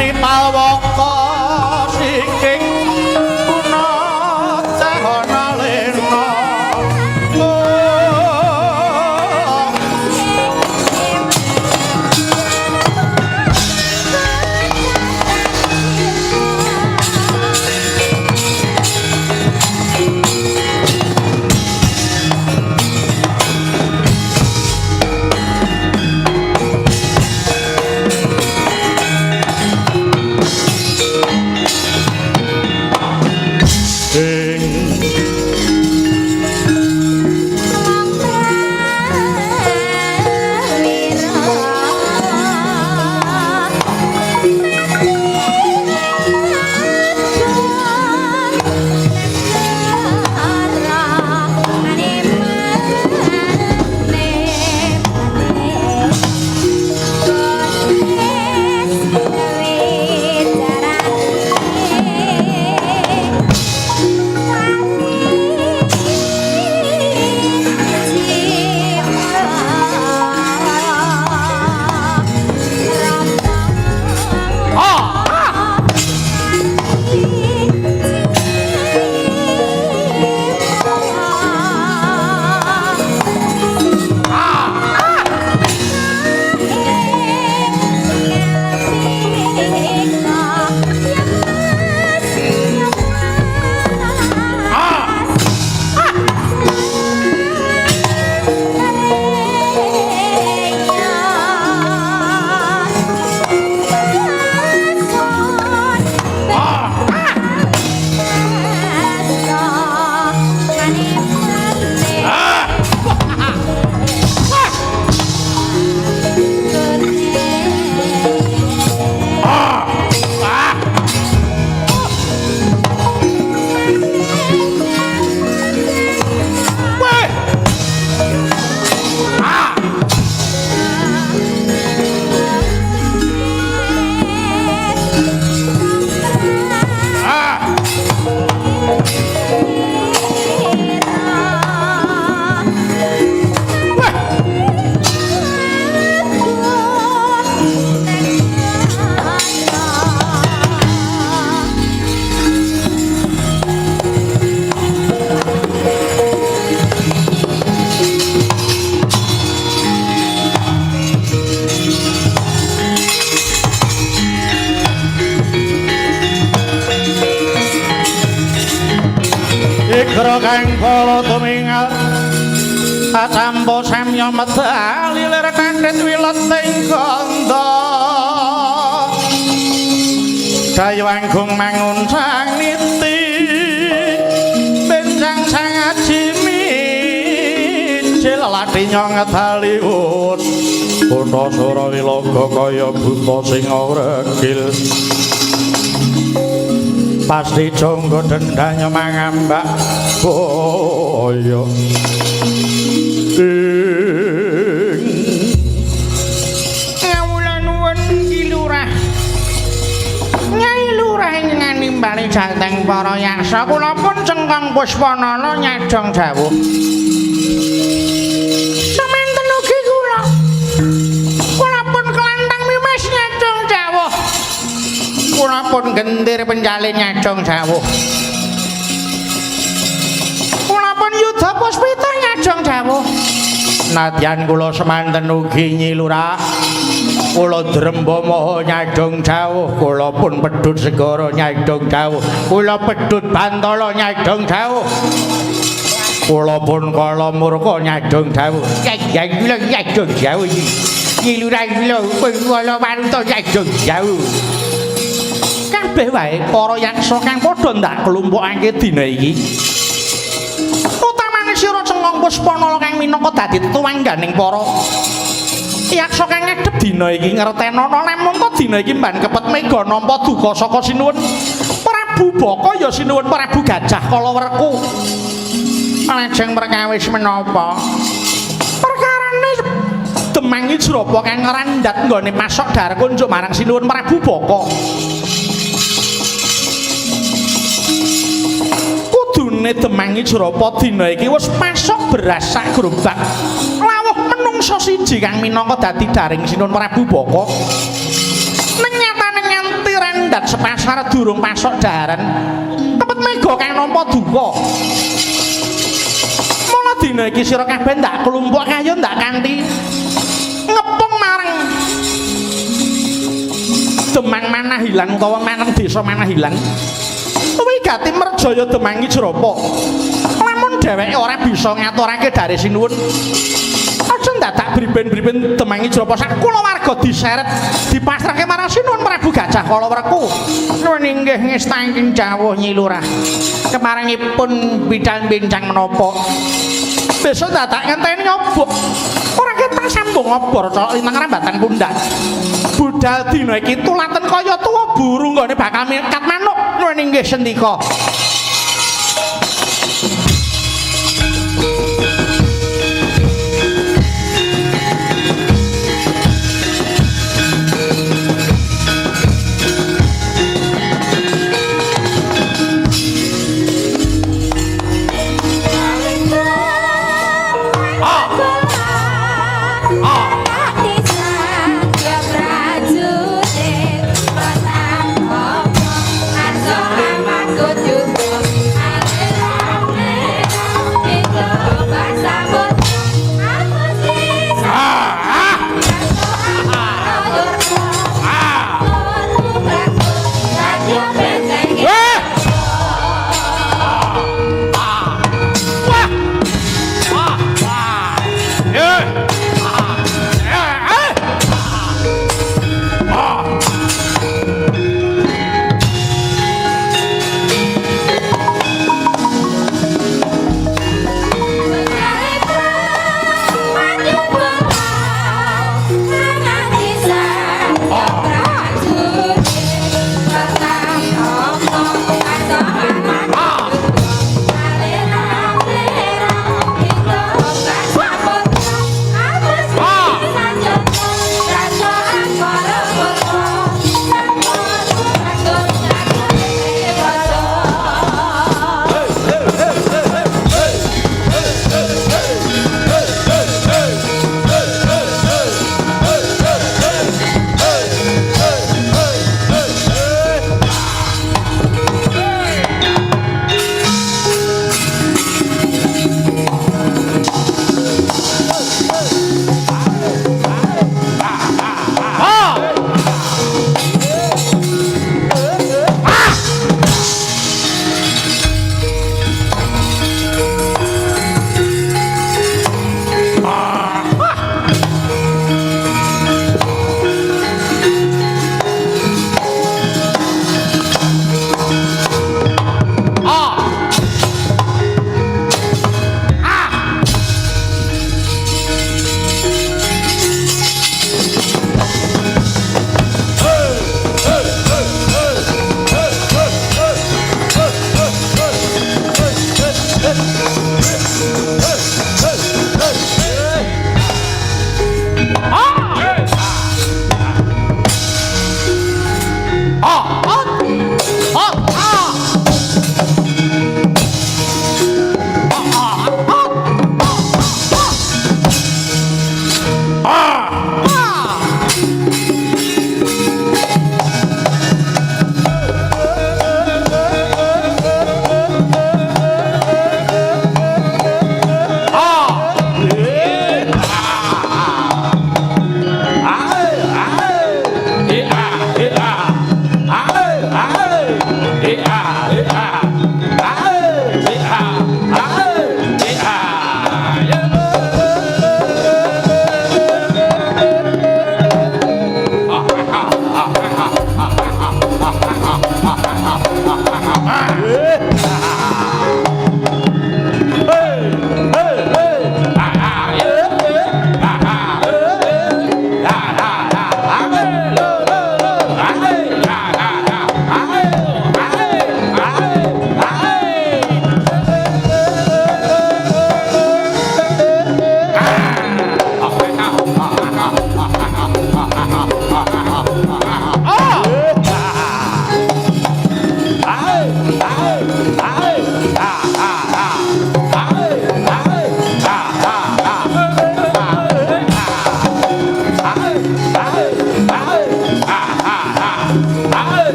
Wani pawaka siking guna cahana lena Igra kang bala tumingal acampa samya medal lilir kandhet wileting kanda dayu anggung mangun sang niti benjang sangat jimi cilati nyong ngedaliun kutha sura wilaga kaya buta singa regil pasti jonggo dendanya mangambak boyo ngawulan nuwun Ki Lurah Nyai Lurah ingkang nimbali jateng para yaksa kula pun cengkang Puspanala nyadong dawuh semanten ugi kula pun kelantang mimes nyadong dawuh kula pun gendir penjalin nyadong dawuh kula pun yudha puspita nyadong dawuh nadyan kula semanten ugi Nyi Lurah kula dremba maha nyadong dawuh kula pun pedhut segara nyadong dawuh kula pedhut Bantala nyadong dawuh kula pun kala murka nyadong dawuh nyadong dawuh Nyi Lurah kula Waruta nyadong dawuh kabeh wae para yaksa kang padha ndak klumpukake dina iki utamane sira Cengkong Puspanala kang minangka dadi tuwangganing para yaksa kang ngedhep dina iki ngertenono lamun to dina iki mban kepet mega nampa duka saka sinuwun Prabu Baka ya sinuwun Prabu Gajah Kalawerku lajeng perkawis menapa perkarane Demangi Jrapa kang ngrandat nggone pasok dar kunjuk marang sinuwun Prabu Baka kudune Demangi Jrapa dina iki wis pasok beras sak grobak lawuh menungsa siji kang minangka dadi daring sinuwun Prabu Baka nyatane nganti ndak sepasar durung pasok daharan. Kepet mega kang nampa duka. Mula dina iki sira kabeh ndak kelumpuk kaya ndak kanthi ngepung marang Demang Manahilang utawa manang desa Manahilang. Kuwi gati merjaya Demang Ijrapa. Lamun dheweke ora bisa ngaturake dari sinuwun, aja ndadak briben-briben Demang Ijrapa sak kulawarga diseret dipasrahke marang Sinuwun Prabu Gajah Kalawerku. Nuwun inggih ngestaking jawuh Nyi Lurah. Kemarengipun bidang bincang menapa? Besok dadak ngenteni nyobok. Ora ketak sambung obor cok ing rambatan pundak. Budal dina iki tulaten kaya tuwa burung nggone bakal mikat manuk. Nuwun inggih sendika.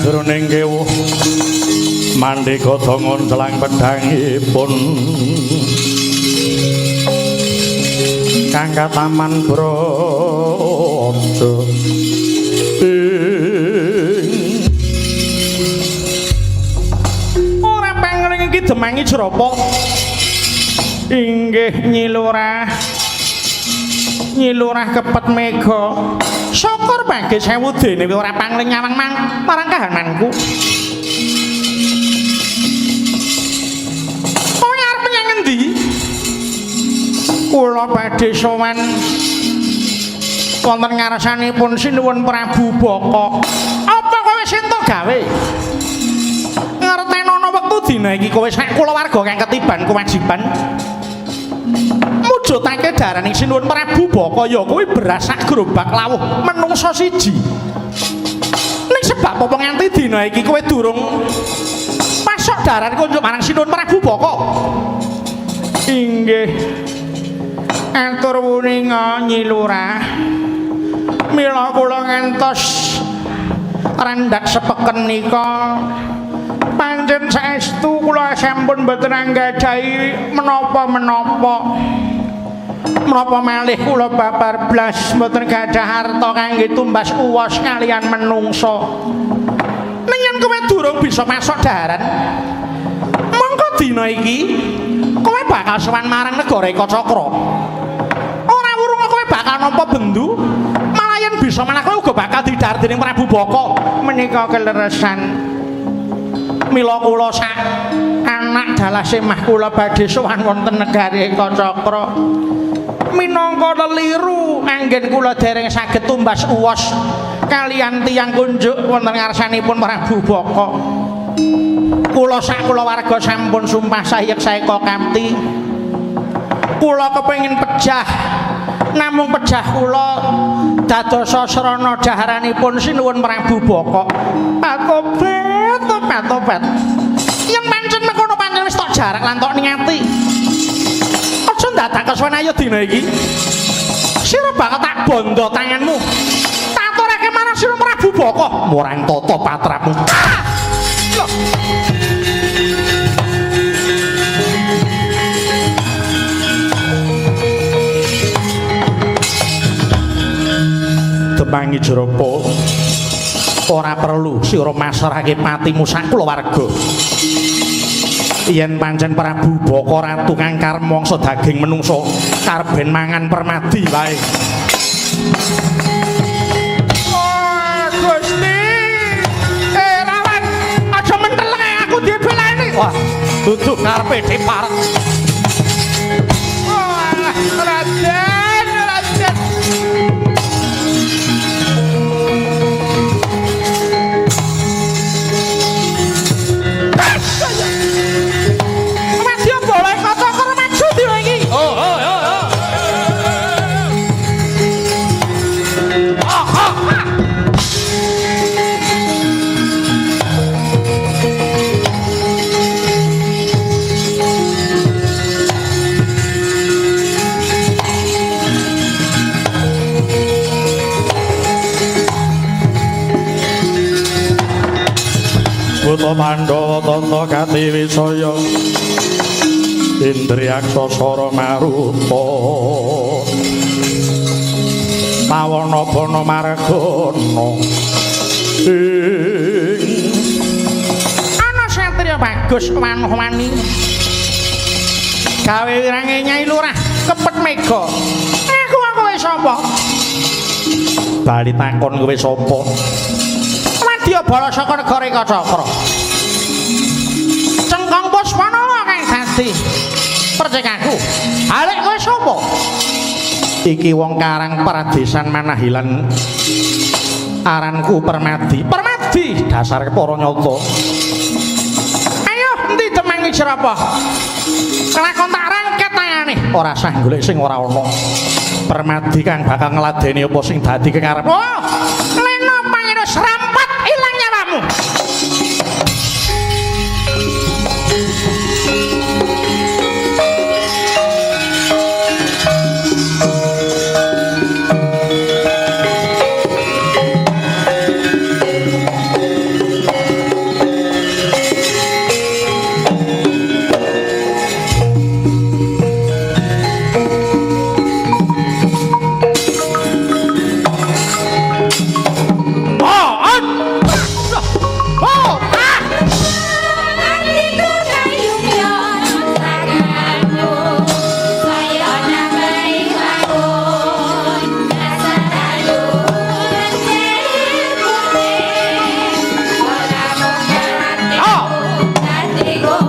sajroning kewuh mandika dongon selang pedhangipun kang kataman braja ora pangling iki demangi Jrapa inggih Nyi Lurah kepet mega syukur bagi sewu dene ora pangling nyawang marang kahananku kowe arep menyang endi kula badhe sowan wonten ngarsanipun Sinuwun Prabu Baka apa kowe wis entuk gawe ngerteni ana wektu dina iki kowe sak kulawarga kang ketiban kewajiban mujudake daraning Sinuwun Prabu Baka ya kuwi beras sak gerobak lawuh menungsa siji. Ning sebab apa nganti dina iki kowe durung pasok daran kunjuk marang Sinuwun Prabu Baka? Inggih. Atur wuninga Nyi Lurah. Mila kula ngantos randhak sepeken nika panjen saestu kula sampun mboten anggadhahi menapa-menapa malih kula babar blas mboten gadah harta kangge tumbas uwas kalian menungso ning yen kowe durung bisa masuk daran mongko dina iki kowe bakal sowan marang negara Kacakra ora wurung kowe bakal nampa bendu malah yen bisa malah kowe uga bakal didhar dening Prabu Baka menika keleresan mila kula sak anak dalase mah kula badhe sowan wonten negari Kacakra minangka leliru anggen kula dereng saged tumbas uwas kalian tiyang kunjuk wonten ngarsanipun Prabu Baka kula sak kulawarga sampun sumpah sayek saeka kapti kula kepengin pejah namung pejah kula dadosa srana daharanipun Sinuwun Prabu Baka Patopet yen pancen mengkono pancen wis tok jarak lan tok ningati aja ndadak kesuwen ayo dina iki sira bakal tak bondo tanganmu tak aturake marang Sinuwun Prabu Baka murang tata patrapmu Demangi Jrapa ora perlu sira masrahake patimu sak kulawarga yen pancen Prabu Baka ratu kang karmangsa daging menungso karben mangan permadi wae Gusti rawan aja menteleng aku dibelani wah dudu karepe diparek Buta Pandhawa tata katiwisaya Indriyaksa Sara Maruta Pawana Bana Margana ana satriya bagus manuh-wani gawe wirange Nyai Lurah kepet mega aku kowe sapa bali takon kowe sapa Wadya bala saka negara Kacakra Cengkong Puspanala kang dadi percekaku alek kowe sapa iki wong Karang Pradesan Manahilan aranku Permadi dasar para nyata ayo endi demangi Jrapa kelakon tak rangket tayane ora sah golek sing ora ana Permadi kang bakal ngladeni apa sing dadi kekarep oh leno pangino serampat ilang nyawamu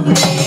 Loh.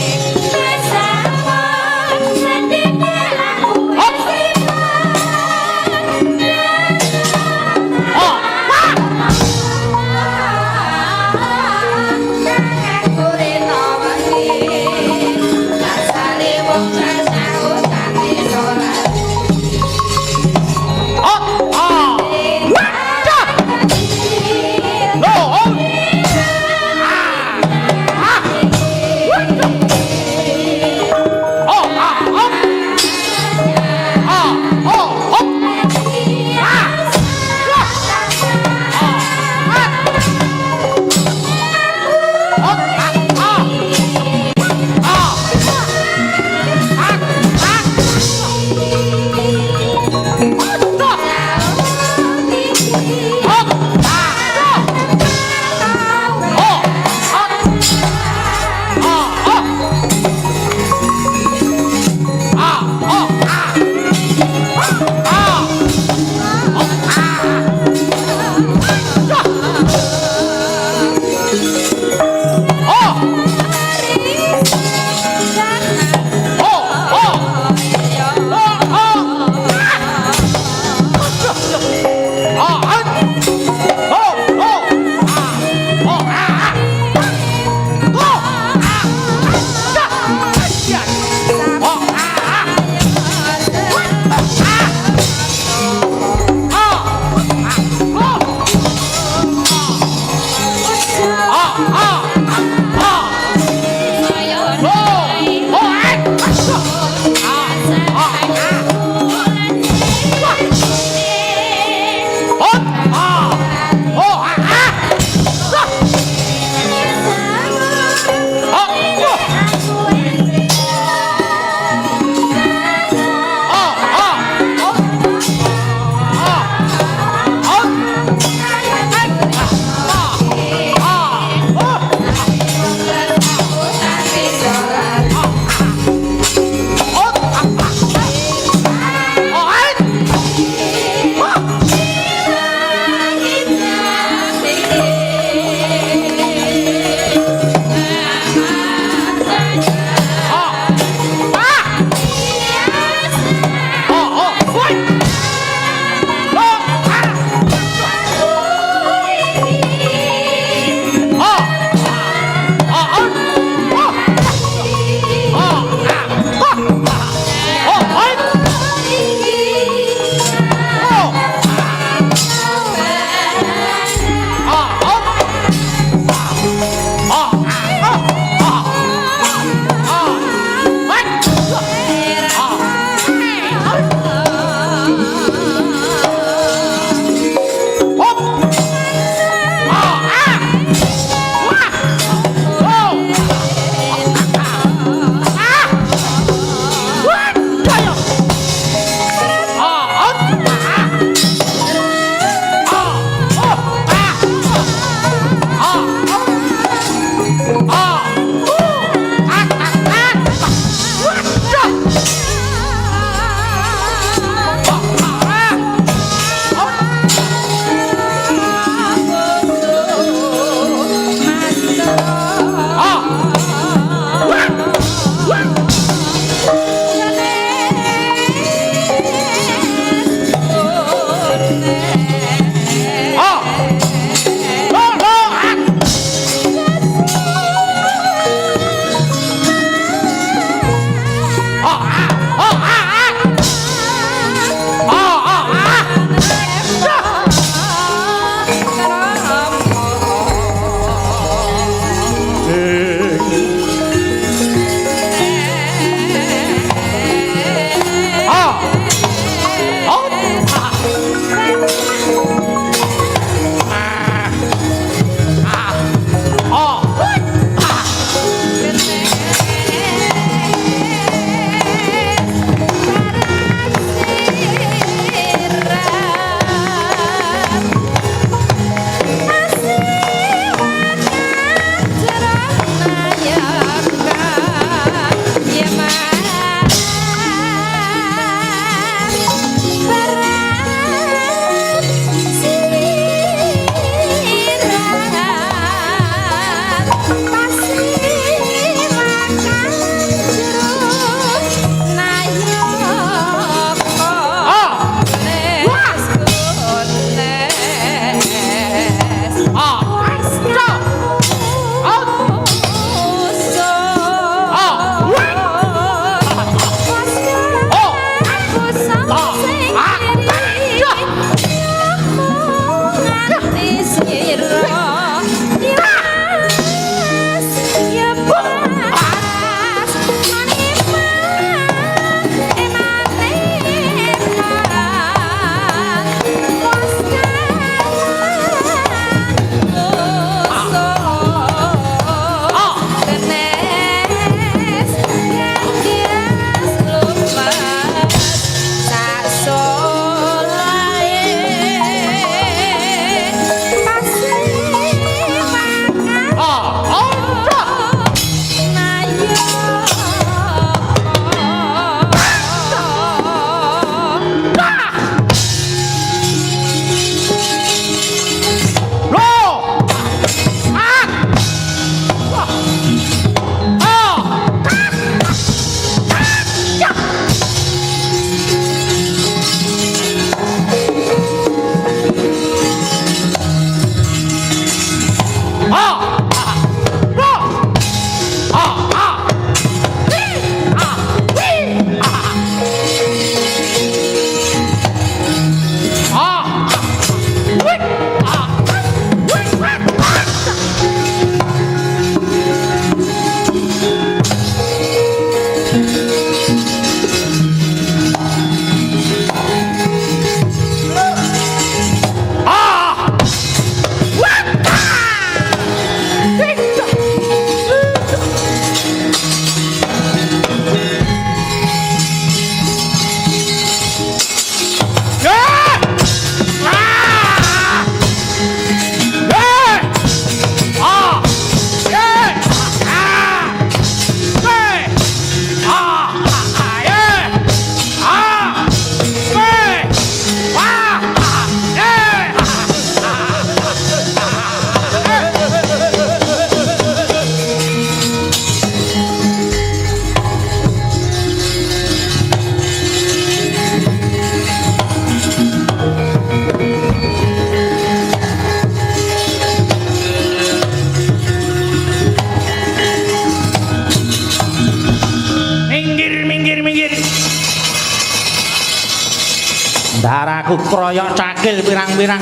Daraku kroyok cakil pirang-pirang.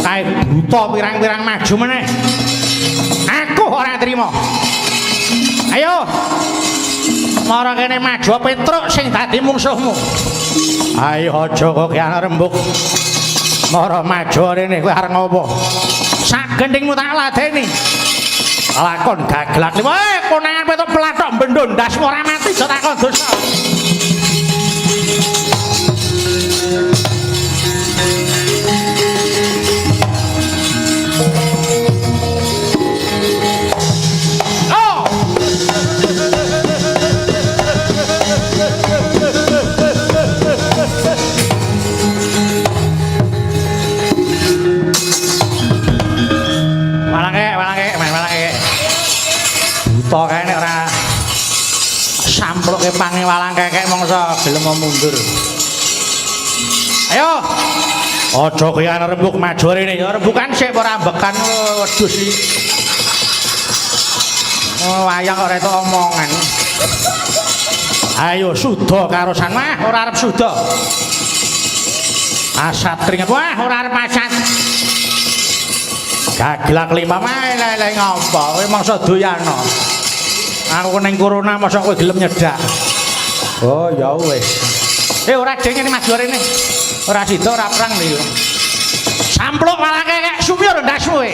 Kae buta pirang-pirang maju meneh. Aku ora trima. Ayo. Mara kene maju Petruk sing dadi mungsuhmu. Ayo aja kok ana rembug. Mara maju rene kowe arep ngopo? Sak gendingmu tak ladeni. Lakon gaglak lima konangan Petruk pelathok bendho ndasmu ora mati aja takon dosa. Buta kae nek ora sampluke pange walang kekek mongso gelem mundur. Ayo. Aja kian rembug maju rene ya rembugan sik ora ambekan wedhus iki. Oh, wayang ora entuk omongan. Ayo suda karosan wah ora arep suda. Asat keringet wah ora arep asat. Gaglak lima mah lele ngopo kowe mangsa doyano. Aku ning corona masa kowe gelem nyedak. Oh ya wis. Ora dene Mas Gorene. Ora sida ora perang lho. Sampluk malah kek sumyur ndasmu kowe.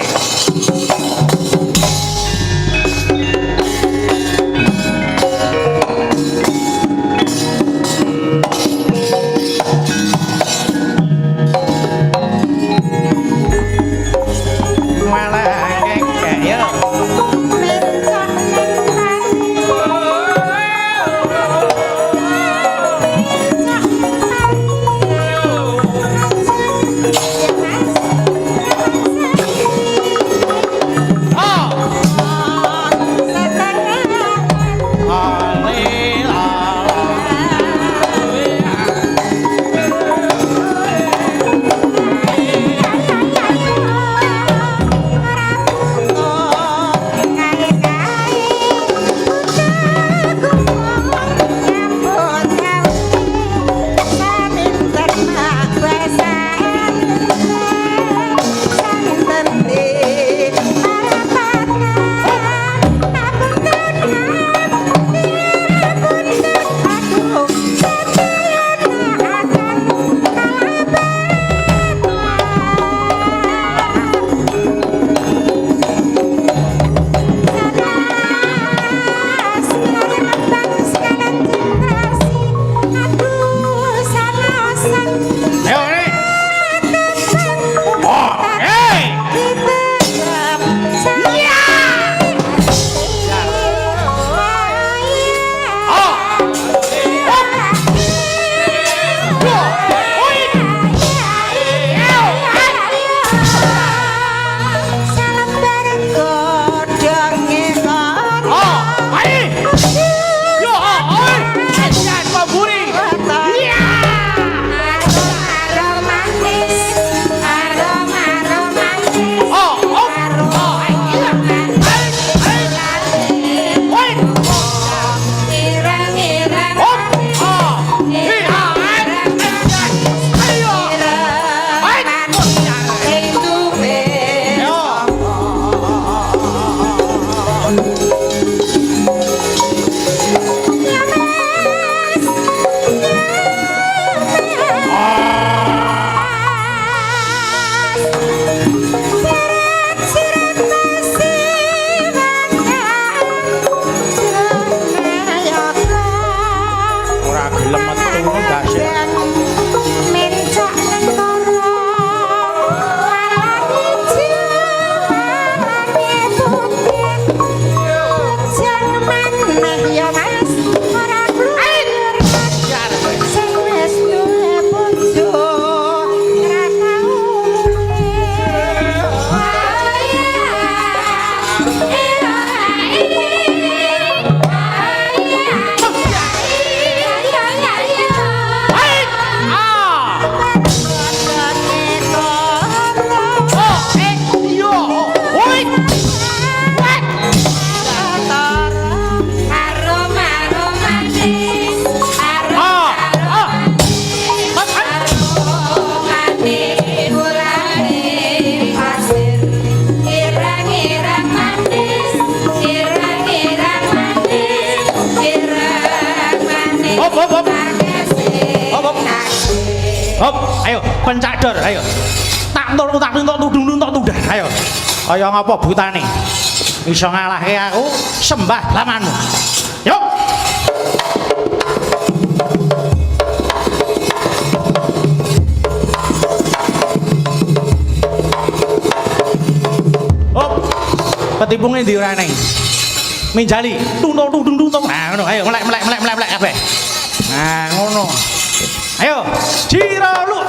Hop, ayo pencak dor, ayo. Tak tudung, ayo. Kaya ngapa butane? Iso ngalahke aku sembah lamanmu. Yuk. Hop. Ketipungnya ndi ora neng? Minjali, tung. Nah, ngono, ayo melek kabeh. Nah, ngono. Ayo, Jiro lu.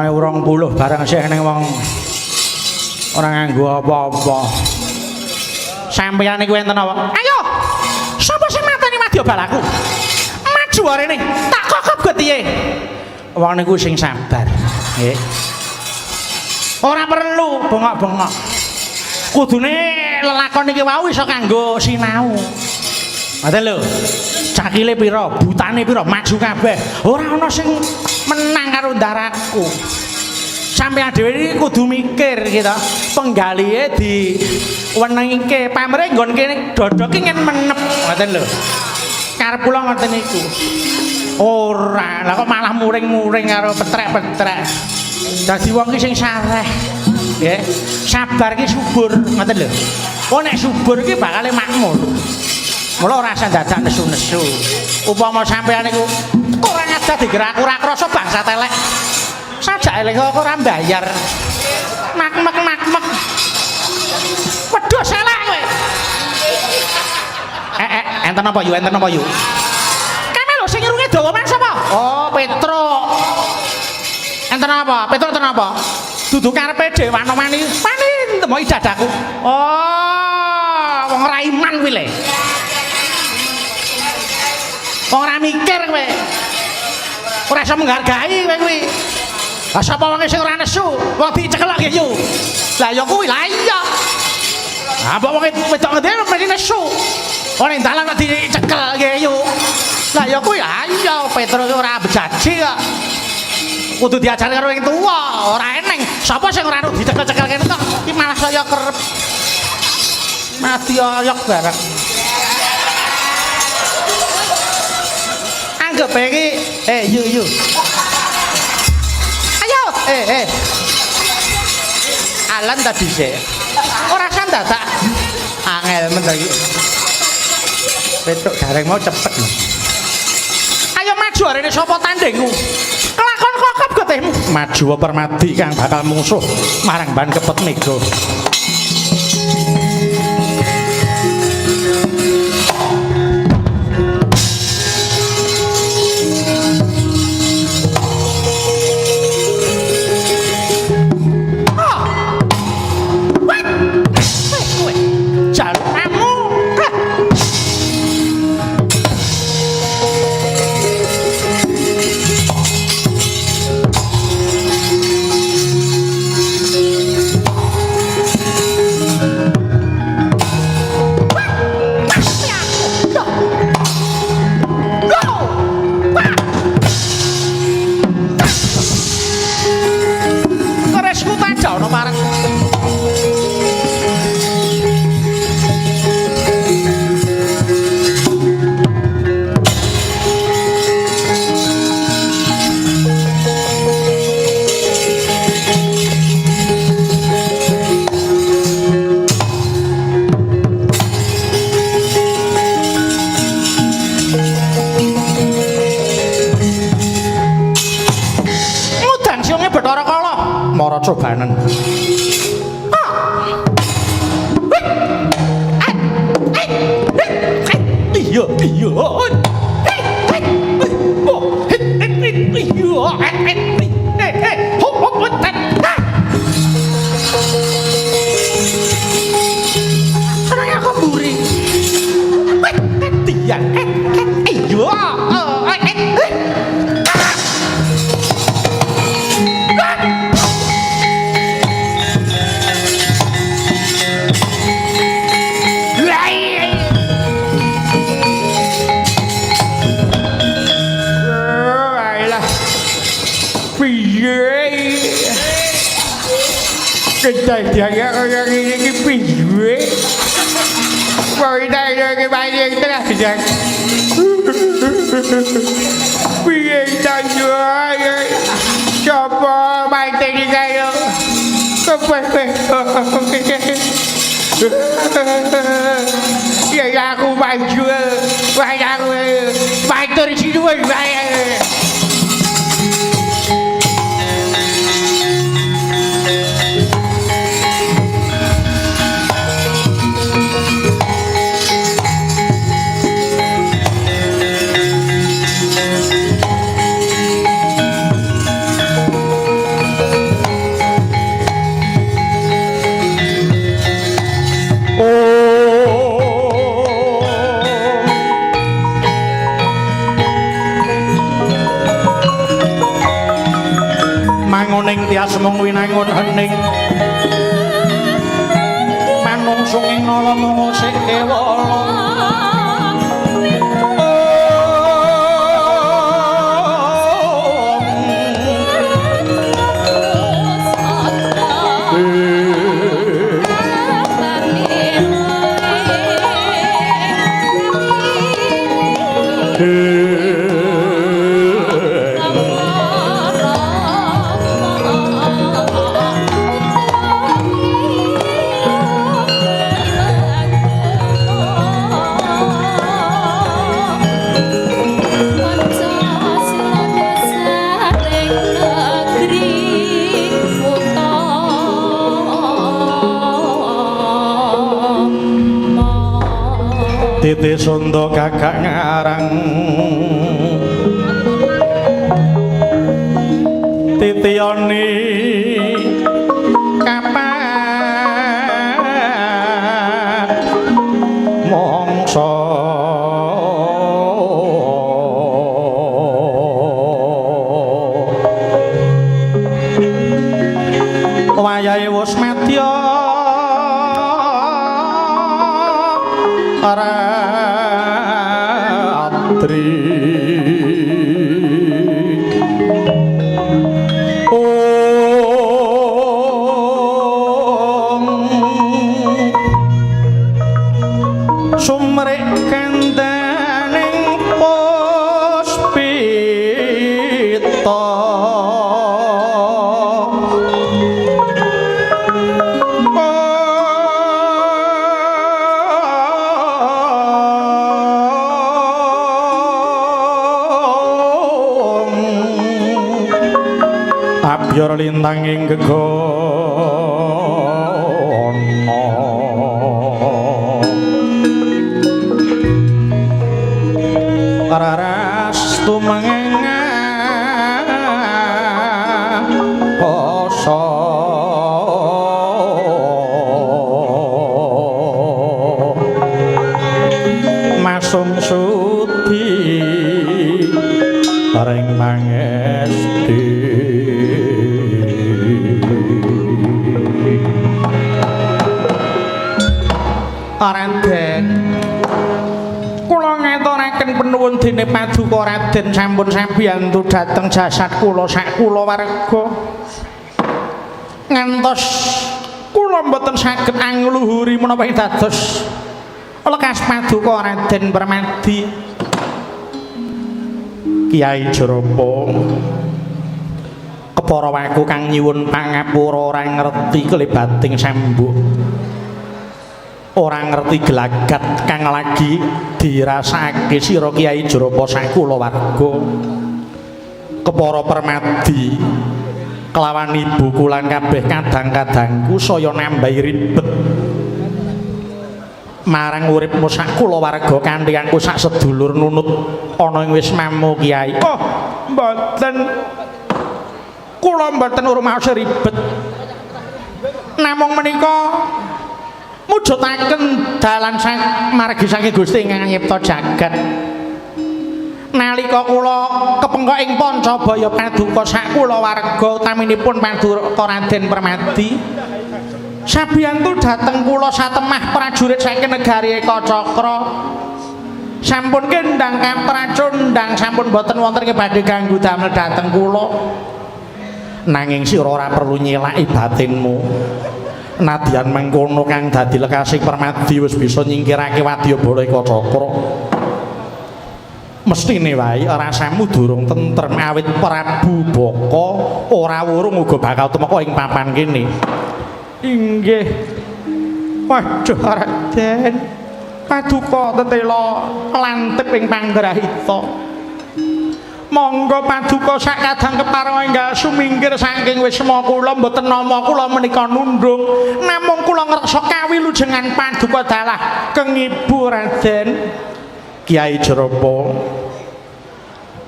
Orang puluh barang sih neng wong orang nganggo apa-apa. Sampeyan niku enten apa? Ayo. Sapa sing mateni madya balaku? Maju arene. Tak kokop getihe. Wong niku sing sabar, nggih. Ora perlu bengok-bengok. Kudune lelakon iki wau iso kanggo sinau. Ngoten lho. Cakile pira, butane pira, maju kabeh. Ora ana sing menang karo ndaraku. Sampeyan dhewe iki kudu mikir gitu. Penggalihe diwenengke, pamere nggon kene dodoke ngen menep. Ngoten lho. Karep kula ngoten niku. Ora, lah kok malah muring-muring karo petrek-petrek. Dadi wong ki sing sareh. Nggih. Sabar ki subur, ngoten lho. Oh nek subur ki bakale makmur. Mula ora usah dadak nesu-nesu. Upama sampeyan niku ora ngadah digerak ora krasa bangsa telek. Sajake lek kok ora mbayar. Mak-mak. Wedhus elek kowe. Enten apa yu? Kene lho sing irunge dawa mas apa? Oh, Petruk. Enten apa? Petruk enten apa? Dudu karepe dhewe mani temoi dadaku. Oh, wong ora iman kuwi le. Wong ora mikir kowe. Ora iso menghargai kowe kuwi. Lah sapa wong sing ora nesu, wong dicekel nggih yo. Lah ya kuwi, lah iya. Ah mbok wong wedok ngendi mesti nesu. Ora ning dalan kok dicekel nggih yo. Lah ya kuwi, lah iya Petrus ora bejaji kok. Kudu diajari karo wong tuwa, ora eneng. Sapa sing ora dicekel-cekel kene kok iki malah saya kerep mati oyok bareng. sanggepe iki. Yuk. Ayo. Alan tadi sih. Ora sandadak. Angel men iki. Petuk gareng mau cepet. Ayo maju arene sapa tandingmu? Kelakon kokop getihmu. Maju permadi kang bakal musuh marang ban kepet mega. Cobanan. Iya. Senang aku mburi. Tiang. Kejadiannya orang ini piye? Mau ditanya ke mana yang tengah kejadian? Piye tanya? Siapa main tadi kayu? Ya aku maju, aku main dari sini bayar. Mangoning tias mung winangun hening manungsung ing nala musik kewala Titi Sondo kakak ngarang Titi Yoni kapan mongso wayahe wis medya Ratri sumrek kandaning puspi yor lintang ing gegono araras tumengenga poso masung sudi paring mangesti Raden kula ngaturaken panuwun dene paduka Raden sampun sabiyantu dhateng jasad kula sak kula warga ngantos kula mboten saged angluhuri menapa dados lekas paduka Raden Permadi Kiai Jeropo kepara waku kang nyuwun pangapura ora ngerti kelebating sambuk ora ngerti gelagat kang lagi dirasake sira Kiai Jeropo sak kula warga kepara Permadi kelawan ibu kulan kabeh kadang-kadangku saya nambahi ribet marang uripmu sak kula warga kanthi aku sak sedulur nunut ana ing wismamu Kiai. Oh, mboten. Kula mboten urmaos ribet. Namung menika mujudaken dalan margi saking Gusti ingkang nyipta jagat. Nalika kula kepengkok ing Pancabaya paduka sak kula warga utaminipun paduka Raden Permadi sabiyantu dhateng kula satemah prajurit saking negari Eka Cakra sampun kendang kapracundang sampun boten wonten badhe kanggo damel dhateng kula nanging sira ora perlu nyelaki batinmu nadyan mengkono kang dadi lekasing Permadi wis bisa nyingkirake wadyabala Eka Cakra mestine wae rasamu durung tentrem awit Prabu Baka ora wurung uga bakal tumeka ing papan kene. Inggih. Waduh Raden. Paduka tetela lantip ing panggrahita. Monggo paduka sak kadang kepareng enggal sumingkir saking wisma kula mboten nama kula menika nundung namung kula ngreksa kawilujengan paduka dalah keng Ibu Raden Kiai Jeropo.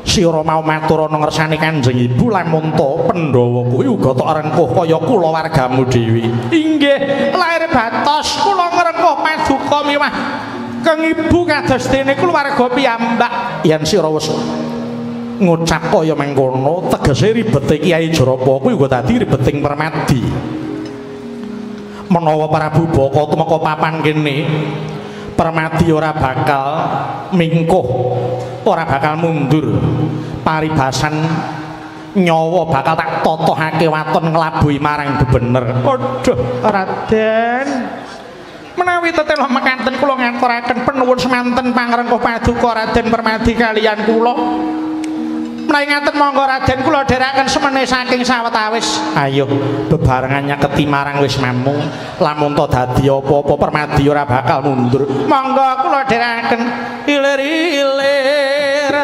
Sira mau matur ana ngersane Kanjeng Ibu lamun to Pandhawa kuwi uga tok rengkuh kaya kula wargamu dhewe. Inggih, lair batos kula ngrengkuh paduka miwah keng Ibu kados dene keluarga piyambak. Yen sira wis ngucap kaya mengkono, tegese ribete Kiai Jeropo kuwi uga dadi ribeting Permadi. Menawa Prabu Baka tumeka papan kene, Permadi ora bakal mingkuh, ora bakal mundur. Paribasan nyawa bakal tak totohake waton nglabuhi marang bebener. Aduh, Raden. Menawi tetela mekaten kula ngaturaken panuwun semanten pangrengkuh paduka Raden Permadi kaliyan kula. Menawi ngaten monggo Raden kula dherekaken semene saking sawetawis. Ayo bebarengan nyeketi marang wismamu. Lamun to dadi apa-apa Permadi ora bakal mundur. Monggo kula dherekaken ilir-ilir.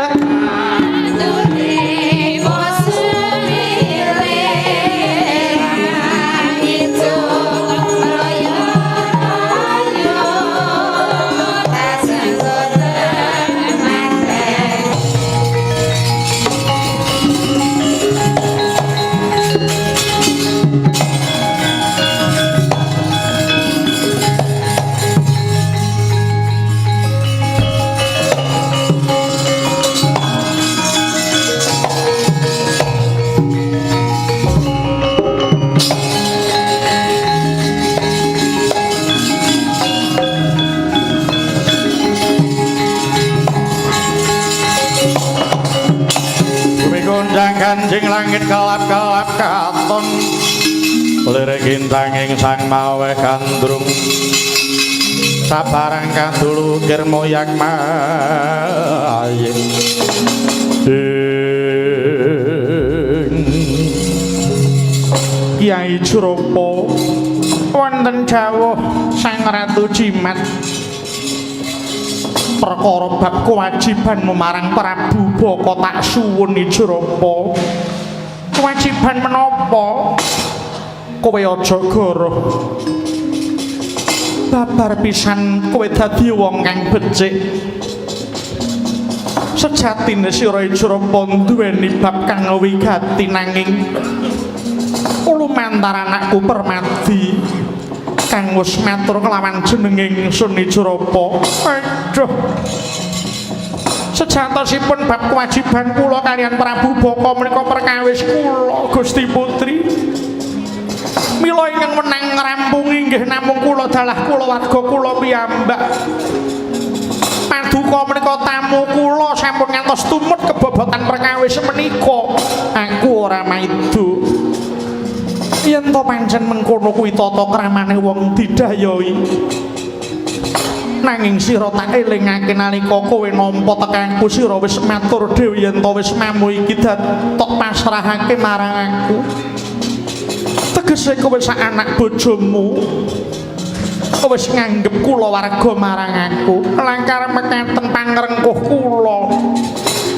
Kanjeng langit kelap-kelap katon lirik intanging sang maweh kandrung sabarang kadulukir moyang mayeng Kiai Jeropo wonten dawuh Sang Ratu Jimat perkara bab kewajiban marang Prabu Baka tak suwun Jeropo kewajiban menapa kowe aja goroh babar pisan kowe dadi wong kang becik sejatine sira Jrapa duweni bab kang wigati nanging lumantar anakku Permadi kang wis matur kelawan jenenging Suni Jrapa aduh sejatosipun bab kewajiban kula kalian Prabu Baka menika perkawis kula Gusti Putri mila ingkang menang ngrampungi nggih namung kula dalah kula warga kula piyambak paduka menika tamu kula sampun ngantos tumut kebobotan perkawis menika aku ora maido yen to pancen mengkono kuwi tata kramane wong didayai nanging sira tak elingake nalika kowe nampa tekanku sira wis matur dhewe yen to wis mamu iki tok pasrahake marang aku tegese kowe sak anak bojomu wis nganggep kula warga marang aku langkar mekaten pangrengkuh kula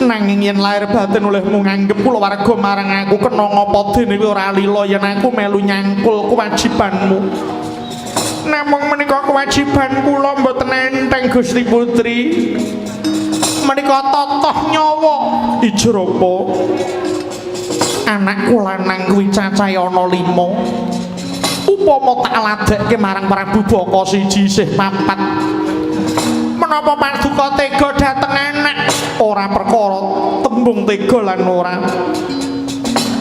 nanging yen lahir batin olehmu nganggep kula warga marang aku kena ngapa dene kowe ora lila yen aku melu nyangkul kewajibanmu namung menika kewajiban kula mboten enteng Gusti Putri menika totoh nyawa Jrapa anak kula nang kuwi cacahe ana 5 upama tak ladekke marang Prabu Baka siji isih 4 menapa paduka tega dhateng anak ora perkara tembung tega lan ora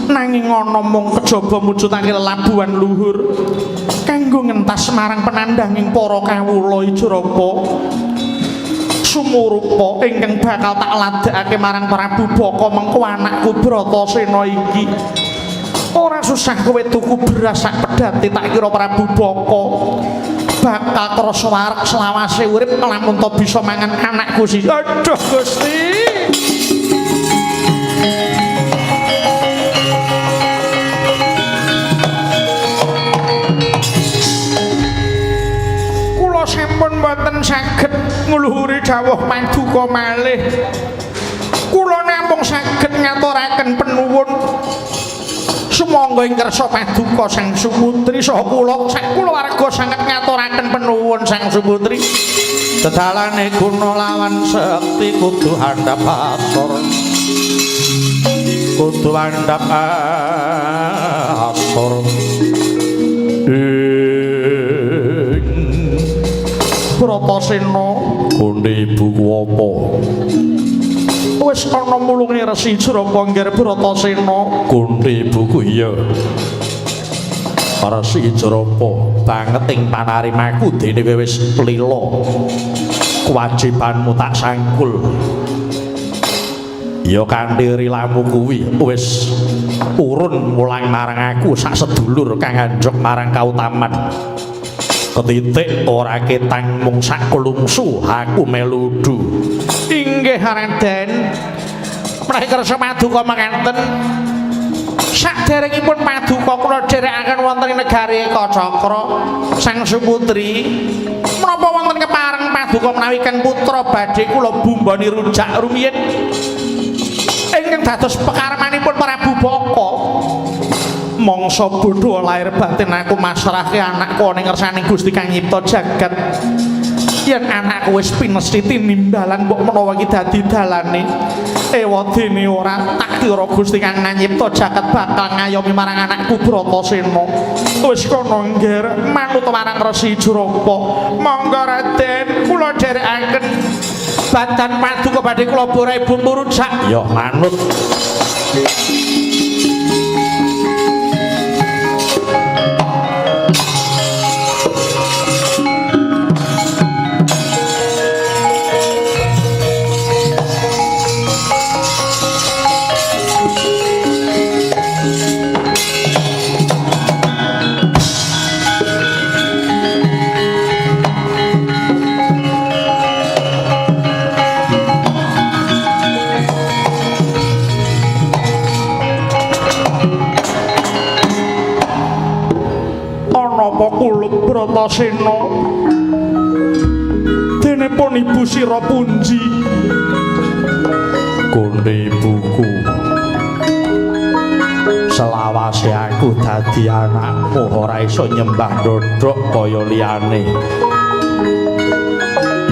nanging ana mung kejaba mujudake lelabuhan luhur kanggo ngentas marang penandhanging para kawula Jrapa sumurupa ingkang bakal tak ladekake marang Prabu Baka mengko anakku Bratasena iki ora susah kowe tuku beras sak pedhate tak kira Prabu Baka bakal krasa wareg selawase urip lamun to bisa mangan anakku sih aduh Gusti sampun mboten saged ngluhuri dawuh paduka malih kula namung saged ngaturaken penuwun sumangga ing kersa paduka Sang Suputri saha kula sak kulawarga sanget ngaturaken penuwun Sang Suputri dedalane guna lawan sekti kudu handhap asor kudu handhap asor Bratasena gondhe ibuku apa wis ana mulunge Resi Jrapa nggih Bratasena gondhe ibuku iya Resi Jrapa banget ing panarimaku dene kowe wis lila kewajibanmu tak sangkul ya kanthi rilamu kuwi wis urun mulang marang aku sak sedulur kang anjok marang kautaman ketitik ora ketang mung sak kulungsu aku meludu inggih Raden prakersa paduka mekaten saderengipun paduka kula dherekaken wonten ing negari Kacakra Sang Suputri menapa wonten kepareng paduka menawi kan putra badhe kula bumbani rujak rumiyin ingkang dados pekaremanipun Prabu Baka mangsa bodho lahir batin aku masrahke anakku ning ngersane Gusti kang nyipta jagat yen anakku wis pinestiti nimbalan mbok menawa iki dadi dalane ewadene ora tak kira Gusti kang nyipta jagat bakal ngayomi marang anakku Bratasena wis kono ngger manut marang Resi Jrapa monggo Raden kula dherekaken badan paduka badhe kula borahi bumbu rujak ya manut Bratasena dene pun ibu sira punji gondhe ibuku selawase aku dadi anakmu ora iso nyembah ndodhok kaya liyane.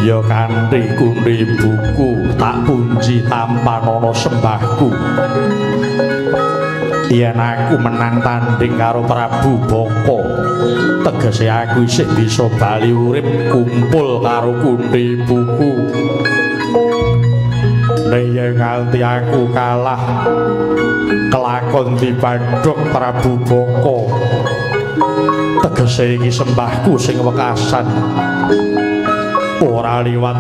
Ya kanthi kundi buku tak kunci tampan ana sembahku. Yen aku menang tanding karo Prabu Baka, tegese aku isih bisa bali urip kumpul karo kundi buku. Nek yen nganti aku kalah kelakon dibandhok Prabu Baka, tegese iki sembahku sing wekasan ora liwat.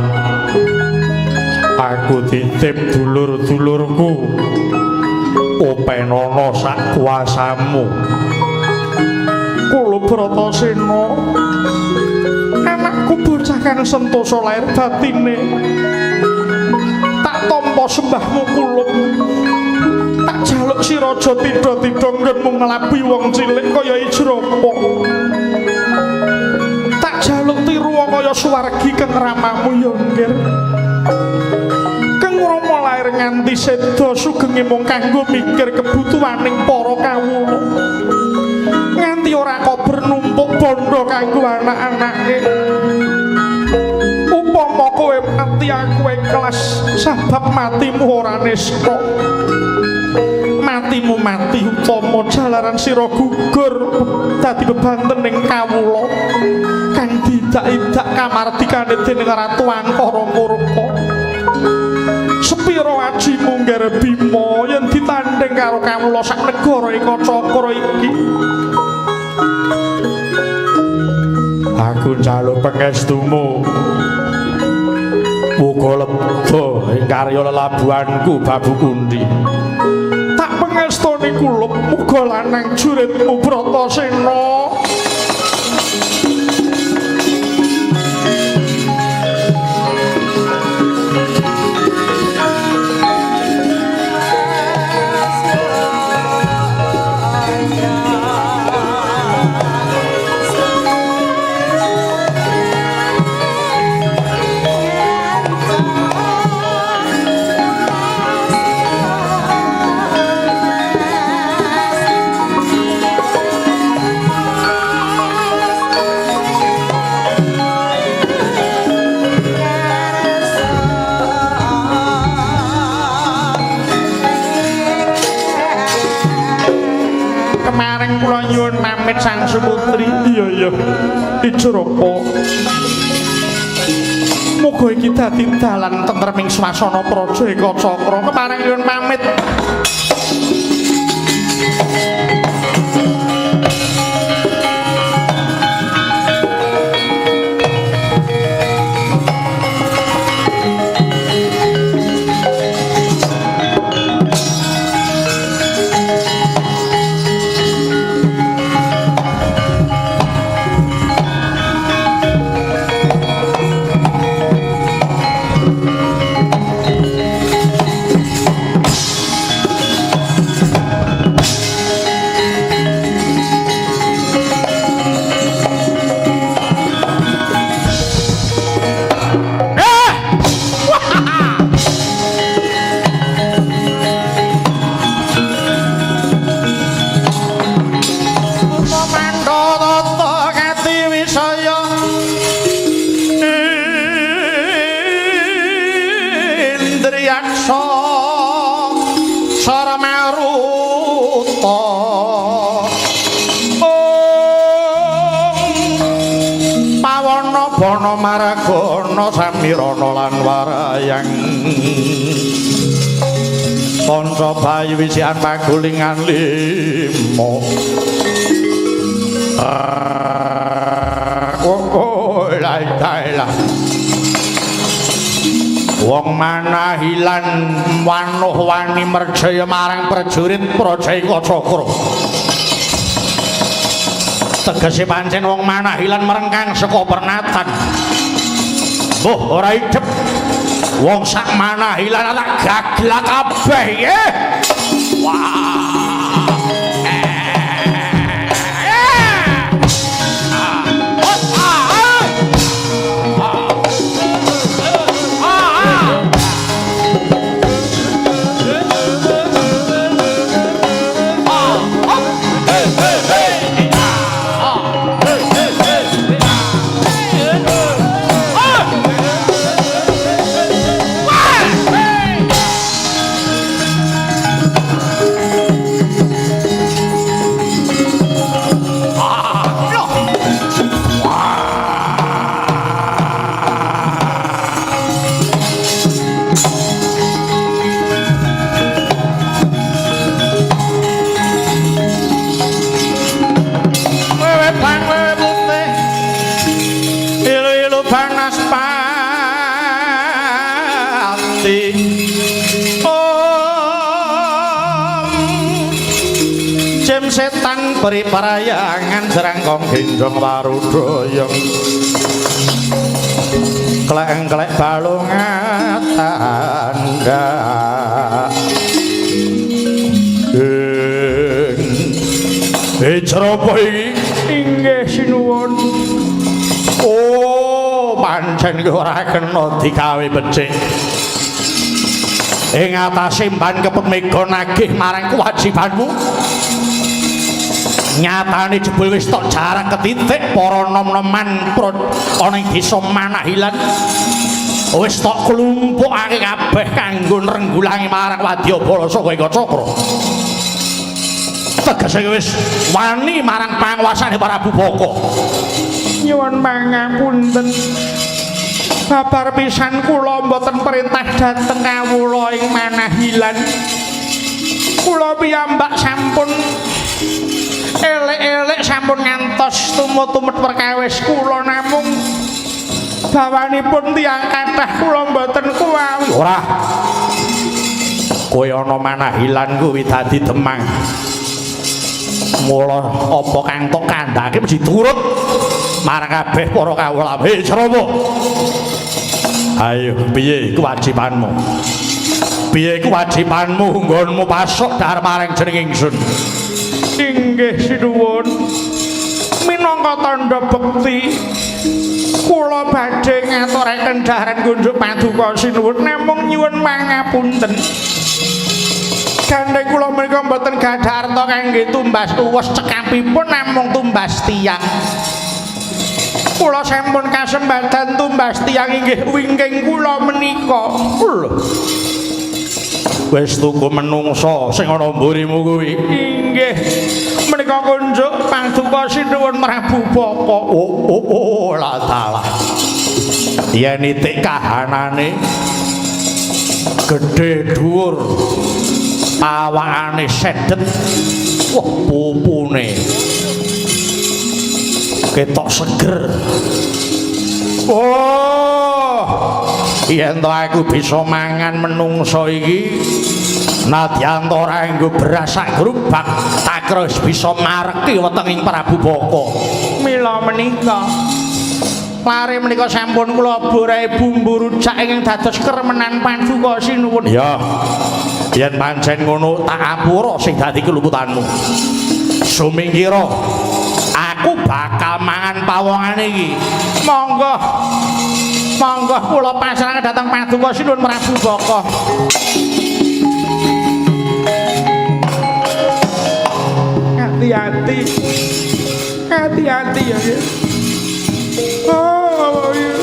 Aku titip dulur-dulurku openono sak kuasamu. Kula Bratasena anakku bocah kang sentosa lair batine, tak tampa sembahmu kulup, tak jaluk si raja tidha-tidha nggonmu nglabi wong cilik kaya Ijrapa, tak jaluk tiru kaya suwargi kang ramamu ya nggir. Kang Rama lair nganti seda sugenge mung kanggo mikir kebutuhaning para kawula, nganti ora kober numpuk bondo kanggo anak-anake. Upama kowe mati aku ikhlas, sabab matimu ora nesta. Matimu mati utama jalaran sira gugur dadi bebantening kawula kang didak-idak kamardikane dening Ratu Angkara Murka. Sepira ajimu ngger Bima yen ditanding karo kawula sak negara ing Cakra iki. Aku njaluk pangestumu, muga lebda ing karya lelabuhanku Babu Kundi. Tak pangestoni kulup, muga lanang juritmu Bratasena. Pamit sang Sumutri. Iya Ijrapa, muga iki dadi dalan tentreming swasana praja ing Cakra. Kemaring nyuwun pamit. Maragana Samirana lan Warayang Panca Bayu wisian pagulingan 5. La ilaha wong manahilan wanuh wani merjaya marang prajurit Prajaika Cakra. Tegese pancen wong manahilan merengkang saka pernatan. Mbah ora idep wong sak manahilan tak gaglak kabeh nggih. Wah. peri parayangan serangkong gendong warudaya klek-klek balungan tanda Ceroboh iki inggih sinuwun. Oh, pancen ki ora kena digawe becik. Ing atase mban kepet mega nagih marang kewajibanmu. Nyatane jebul wis tok jarak ketitik para nom-noman ana ing desa Manahilan. Wis tok klumpukake kabeh kanggo nrenggulangi marang Wadyabala saka ing Cakra. Tegese wis wani marang panguwasane Prabu Baka. Nyuwun pangapunten. Babar pisan kula mboten perintah dhateng kawula ing Manahilan. Kula piyambak sampun elek-elek sampun ngantos tumut-tumut perkawis kula namung bawanipun tiyang kathah kula mboten kuwawi. Ora. Kowe ana Manahilan kuwi dadi Demang. Mula apa kang tok kandhake mesti turut marang kabeh para kawula. Hei Cerowo. Ayo piye kewajibanmu? Piye kewajibanmu nggonmu pasuk dahar marang jeneng ingsun? Inggih sinuwun. Minangka tandha bekti kula badhe ngaturaken daharan ngundhuk paduka sinuwun namung nyuwun pangapunten. Gandeng kula menika mboten gadhah arta kangge tumbas uwes cekapipun namung tumbas tiyang. Kula sampun kasembadan tumbas tiyang inggih wingking kula menika. Wis tuku menungsa sing ana mburimu kuwi. Inggih. Menika kunjuk paduka sinuwun Prabu Baka. Oh la dalah. Yen nitik kahanane gedhe dhuwur. Awakane sedet. Wah, pupune ketok seger. Oh, yen to aku bisa mangan menungso iki nadyan to ora nggo beras sak grubak tak terus bisa mareki weteng ing Prabu Baka. Mila menika lare menika sampun kula borahi bumbu rujak ingkang dados kremenan paduka sinuwun. Ya. Yen pancen ngono tak apura sing dadi kelumputanmu. Sumingkira aku bakal mangan pawongane iki. Monggo. Monggo kula pasrahaken dhateng paduka sinuwun Prabu Baka. Hati-hati. Hati-hati ya. Oh, ya.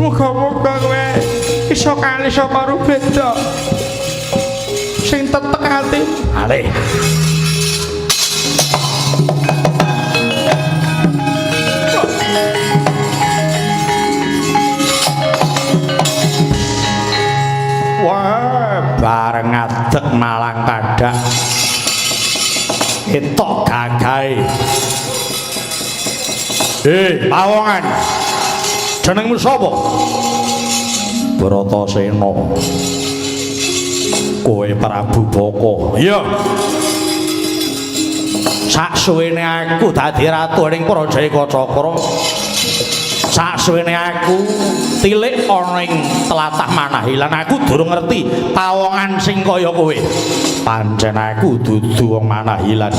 Muga-muga kowe iso kali saka rubeda. Sing tetek ati. Ale. Wah, bareng ngadeg malang kadak. Etok gagahe. Pawongan. Jenengmu sapa? Bratasena. Kowe Prabu Baka. Iya. Saksuwene aku dadi ratu ning Prajaika Cakra. Saksuwene aku tilik ana ing tlatah Manahilan, aku durung ngerti pawongan sing kaya kowe. Pancen aku dudu wong Manahilan.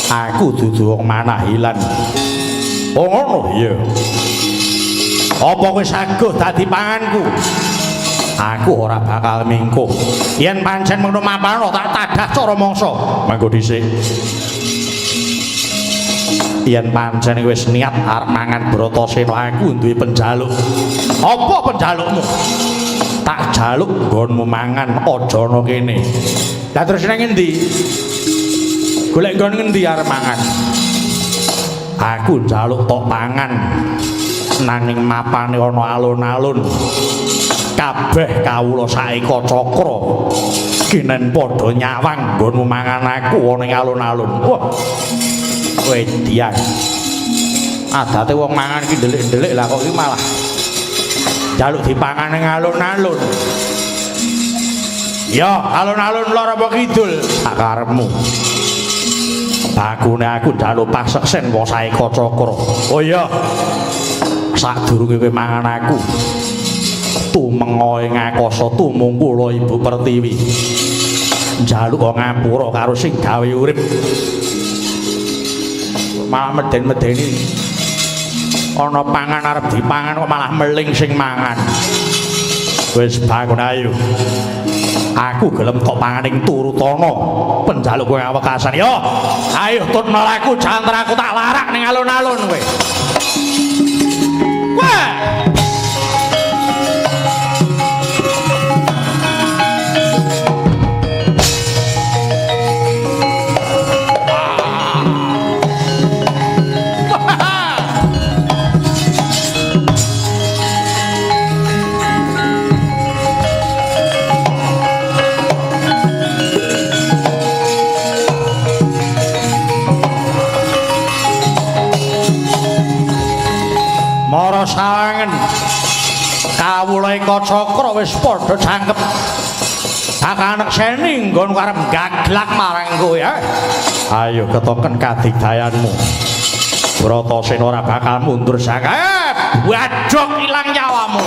Aku dudu wong Manahilan. Oh ngono iya. Apa kowe saguh dadi panganku? Aku ora bakal mingkuh. Yen pancen ngono mapano tak tadah cara mangsa. Mangko dhisik. Yen pancen wis niat arep mangan Bratasena, aku duwe penjaluk. Apa penjalukmu? Tak jaluk nggonmu mangan aja ana kene. Lah terus nang endi? Golek nggon ngendi arep mangan? Aku njaluk tok pangan nanging mapane ana alun-alun. Kabeh kawula saeka Cakra kinen padha nyawang nggonmu mangan aku ana ing alun-alun. Wah. Kowe dian. Adate wong mangan iki ndelik-ndelik lah kok iki malah njaluk dipangan ing alun-alun. Ya, alun-alun lor apa kidul sakarepmu. Bagune aku njaluk paseksen wasahe Kacakra. Oh iya. Sadurunge kowe mangan aku. Tumenga ing akasa tumung kula Ibu Pertiwi. Njaluk ngapura karo sing gawe urip. Malah meden-medeni. Ana pangan arep dipangan kok malah meling sing mangan. Wis bangun ayo. Aku gelem tok panganing Turutana penjaluk kowe awekasan yo ayo tut mlaku jantraku tak larak ning alun-alun kowe wah sawangen kawula Kacakra wis padha jangkep akanek seni nggon arep gaglak marang kowe ya ayo ketoken kadidayanmu Bratasena ora bakal mundur sakep wadhok ilang nyawamu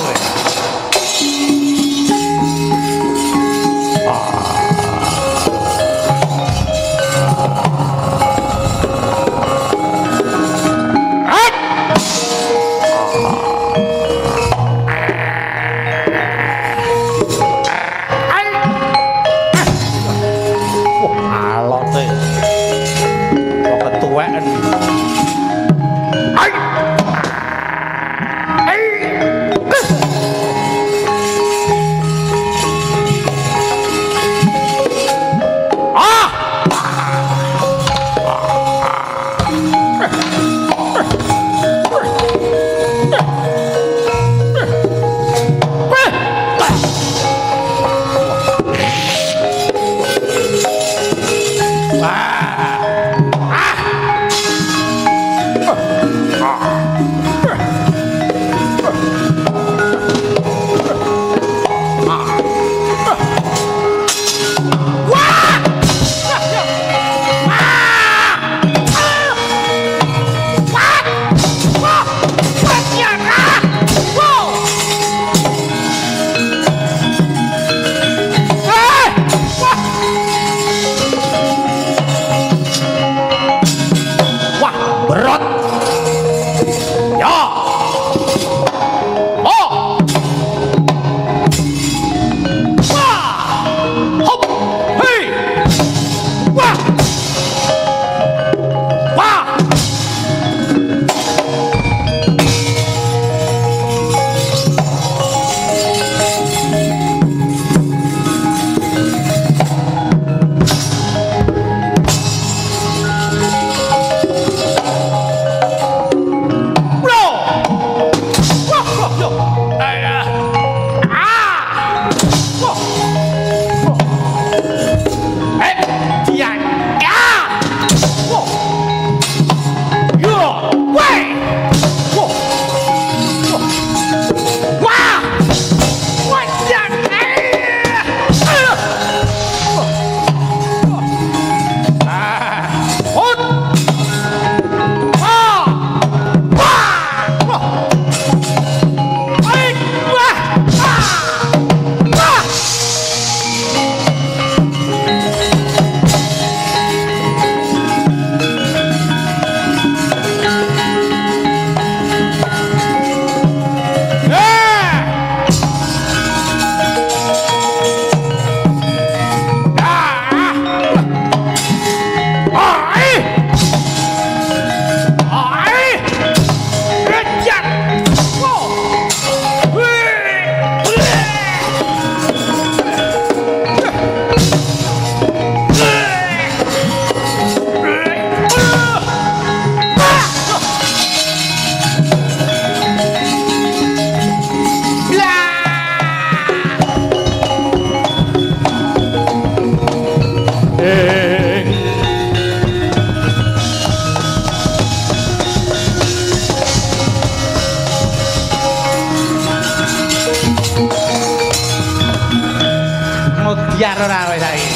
biar ora kowe saiki.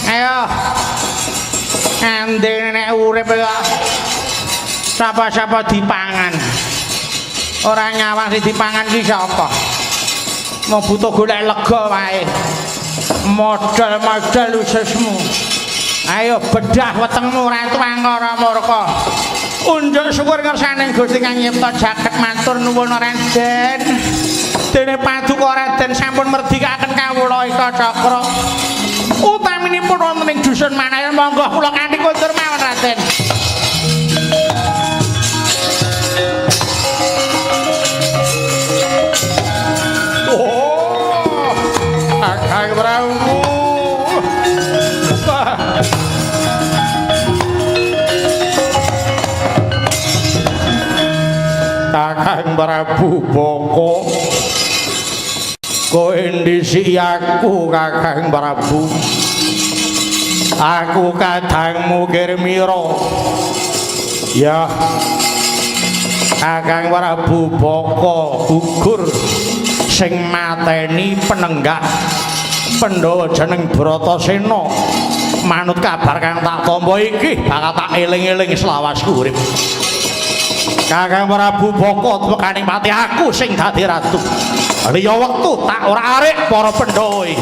Ayo. Andene nek urip kok sapa-sapa dipangan. Ora nyawang sing dipangan ki sapa? Mau butuh golek lega wae. Modal-modal usesmu. Ayo bedah wetengmu Ratu Angkara Murka. Unjuk syukur ngersaning Gusti kang nyipta jagat matur nuwun Raden. Dene paduka Raden sampun merdikaken kawula Ika Cakra. Utaminipun wonten ing dusun Manayan monggo kula kanthi kundur mawon Raden. Oh, Kakang Prabu. Kakang Prabu Boko kowe ndisi aku Kakang Prabu aku kadangmu Kirmira ya Kakang Prabu Boko gugur sing mateni penenggak Pandhawa jeneng Bratasena manut kabar kang tak tampa iki bakal tak eling-eling selawasku urip Kakang Prabu Boko tekaning pati aku sing dadi ratu. Liya wektu tak ora arek para Pandhawa iki.